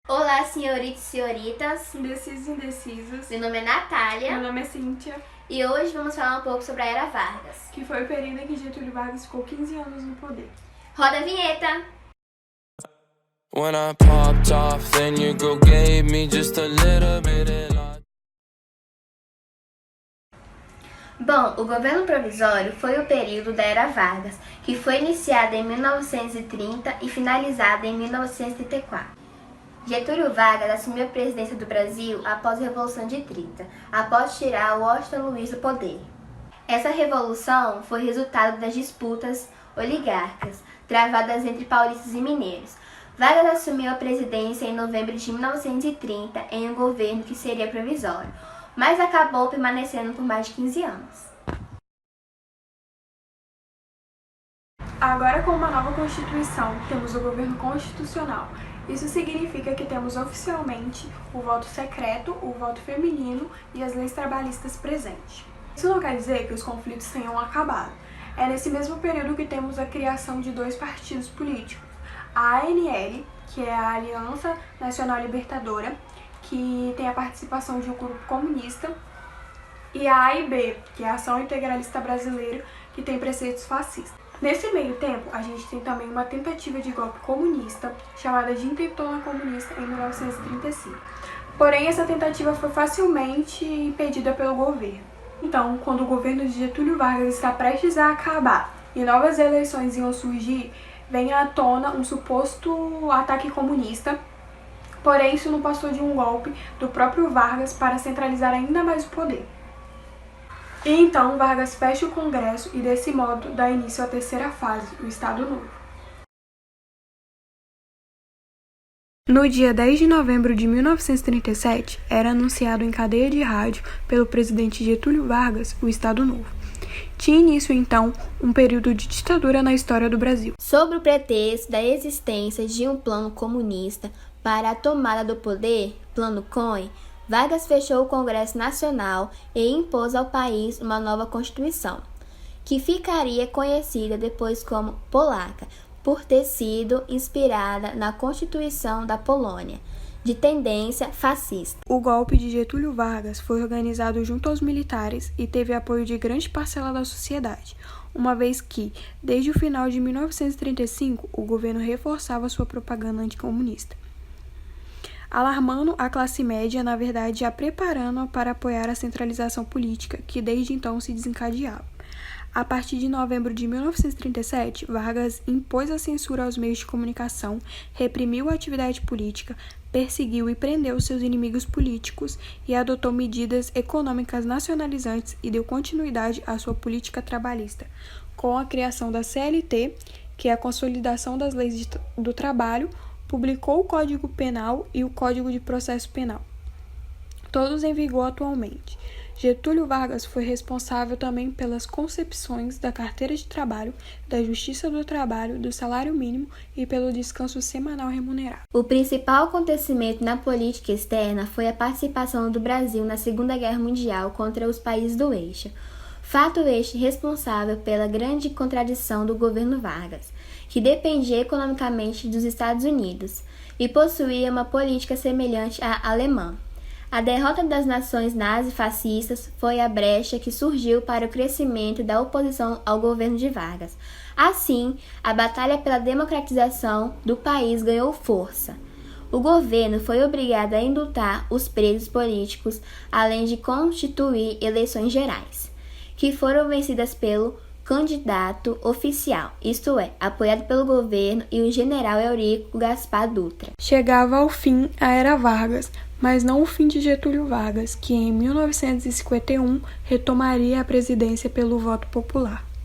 Olá, senhoritos e senhoritas. Indecisos e indecisas. Meu nome é Natália. Meu nome é Cíntia. E hoje vamos falar um pouco sobre a Era Vargas, que foi o período em que Getúlio Vargas ficou 15 anos no poder. Roda a vinheta! When I popped off, then your girl gave me just a little bit of love. Bom, o governo provisório foi o período da Era Vargas, que foi iniciada em 1930 e finalizada em 1934. Getúlio Vargas assumiu a presidência do Brasil após a Revolução de 30, após tirar Washington Luiz do poder. Essa revolução foi resultado das disputas oligarcas travadas entre paulistas e mineiros. Vargas assumiu a presidência em novembro de 1930 em um governo que seria provisório, mas acabou permanecendo por mais de 15 anos. Agora, com uma nova Constituição, temos o governo constitucional. Isso significa que temos oficialmente o voto secreto, o voto feminino e as leis trabalhistas presentes. Isso não quer dizer que os conflitos tenham acabado. É nesse mesmo período que temos a criação de dois partidos políticos. A ANL, que é a Aliança Nacional Libertadora, que tem a participação de um grupo comunista, e a AIB, que é a Ação Integralista Brasileira, que tem preceitos fascistas. Nesse meio tempo, a gente tem também uma tentativa de golpe comunista, chamada de Intentona Comunista, em 1935. Porém, essa tentativa foi facilmente impedida pelo governo. Então, quando o governo de Getúlio Vargas está prestes a acabar e novas eleições iam surgir, vem à tona um suposto ataque comunista. Porém, isso não passou de um golpe do próprio Vargas para centralizar ainda mais o poder. E então Vargas fecha o Congresso e desse modo dá início à terceira fase, o Estado Novo. No dia 10 de novembro de 1937, era anunciado em cadeia de rádio pelo presidente Getúlio Vargas o Estado Novo. Tinha início, então, um período de ditadura na história do Brasil. Sob o pretexto da existência de um plano comunista para a tomada do poder, Plano COIN, Vargas fechou o Congresso Nacional e impôs ao país uma nova Constituição, que ficaria conhecida depois como Polaca, por ter sido inspirada na Constituição da Polônia, de tendência fascista. O golpe de Getúlio Vargas foi organizado junto aos militares e teve apoio de grande parcela da sociedade, uma vez que, desde o final de 1935, o governo reforçava sua propaganda anticomunista, alarmando a classe média, na verdade, já preparando-a para apoiar a centralização política, que desde então se desencadeava. A partir de novembro de 1937, Vargas impôs a censura aos meios de comunicação, reprimiu a atividade política, perseguiu e prendeu seus inimigos políticos e adotou medidas econômicas nacionalizantes e deu continuidade à sua política trabalhista, com a criação da CLT, que é a consolidação das leis do trabalho, publicou o Código Penal e o Código de Processo Penal, todos em vigor atualmente. Getúlio Vargas foi responsável também pelas concepções da carteira de trabalho, da justiça do trabalho, do salário mínimo e pelo descanso semanal remunerado. O principal acontecimento na política externa foi a participação do Brasil na Segunda Guerra Mundial contra os países do eixo. Fato este responsável pela grande contradição do governo Vargas, que dependia economicamente dos Estados Unidos e possuía uma política semelhante à alemã. A derrota das nações nazifascistas foi a brecha que surgiu para o crescimento da oposição ao governo de Vargas. Assim, a batalha pela democratização do país ganhou força. O governo foi obrigado a indultar os presos políticos, além de constituir eleições gerais, que foram vencidas pelo candidato oficial, isto é, apoiado pelo governo e o general Eurico Gaspar Dutra. Chegava ao fim a Era Vargas, mas não o fim de Getúlio Vargas, que em 1951 retomaria a presidência pelo voto popular.